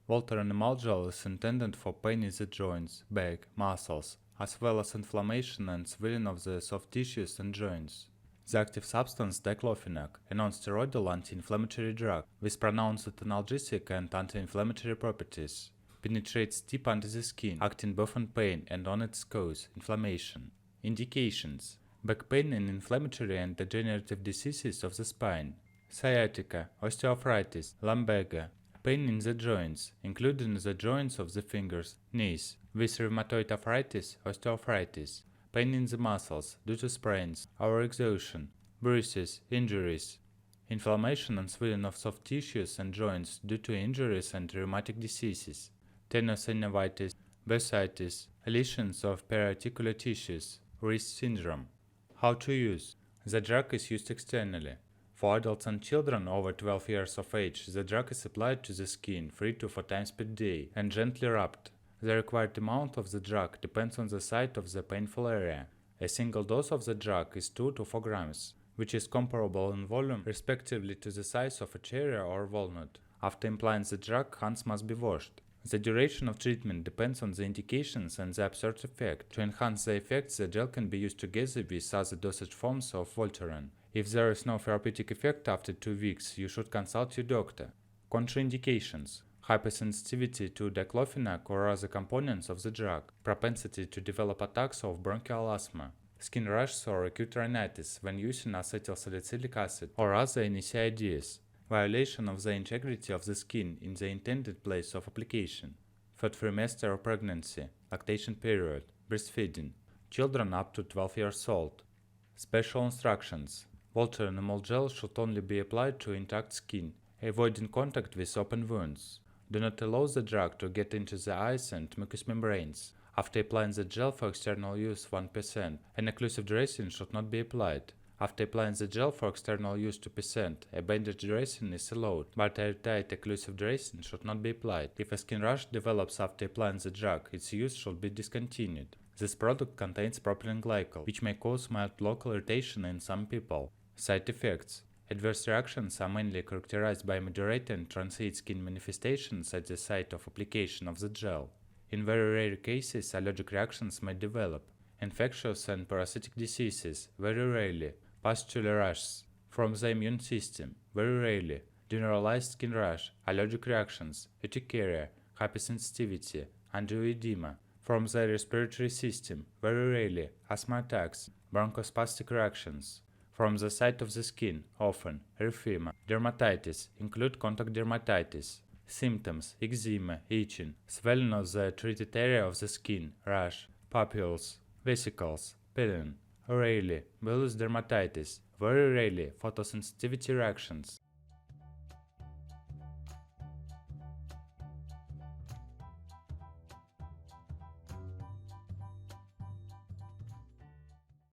Voltaren Emulgel is intended for pain in the joints, back, muscles, as well as inflammation and swelling of the soft tissues and joints. The active substance diclofenac, a non-steroidal anti-inflammatory drug with pronounced analgesic and anti-inflammatory properties, penetrates deep under the skin, acting both on pain and on its cause, inflammation. Indications: back pain and inflammatory and degenerative diseases of the spine, sciatica, osteoarthritis, lumbago, pain in the joints, including the joints of the fingers, knees, with rheumatoid arthritis, osteoarthritis, pain in the muscles due to sprains, overexertion, bruises, injuries, inflammation and swelling of soft tissues and joints due to injuries and rheumatic diseases, tenosynovitis, bursitis, lesions of periarticular tissues, wrist syndrome. How to use? The drug is used externally. For adults and children over 12 years of age, the drug is applied to the skin 3 to 4 times per day and gently rubbed. The required amount of the drug depends on the site of the painful area. A single dose of the drug is 2 to 4 grams, which is comparable in volume respectively to the size of a cherry or walnut. After applying the drug, hands must be washed. The duration of treatment depends on the indications and the observed effect. To enhance the effects, the gel can be used together with other dosage forms of Voltaren. If there is no therapeutic effect after 2 weeks, you should consult your doctor. Contraindications: hypersensitivity to diclofenac or other components of the drug, propensity to develop attacks of bronchial asthma, skin rashes or acute rhinitis when using acetylsalicylic acid or other NSAIDs, violation of the integrity of the skin in the intended place of application, third trimester of pregnancy, lactation period, breastfeeding, children up to 12 years old. Special instructions: Voltaren Emulgel should only be applied to intact skin, avoiding contact with open wounds. Do not allow the drug to get into the eyes and mucous membranes. After applying the gel for external use 1%, an occlusive dressing should not be applied. After applying the gel for external use 2%, a bandage dressing is allowed, but a airtight occlusive dressing should not be applied. If a skin rash develops after applying the drug, its use should be discontinued. This product contains propylene glycol, which may cause mild local irritation in some people. Side effects: adverse reactions are mainly characterized by moderate and transient skin manifestations at the site of application of the gel. In very rare cases, allergic reactions may develop. Infectious and parasitic diseases, very rarely. Pustular rashes from the immune system, very rarely. Generalized skin rash, allergic reactions, urticaria, hypersensitivity, angioedema. From the respiratory system, very rarely. Asthma attacks, bronchospastic reactions. From the site of the skin, often. Erythema. Dermatitis, include contact dermatitis. Symptoms: eczema, itching, swelling of the treated area of the skin, rash, papules, vesicles, peeling. Rarely, villus dermatitis. Very rarely, photosensitivity reactions.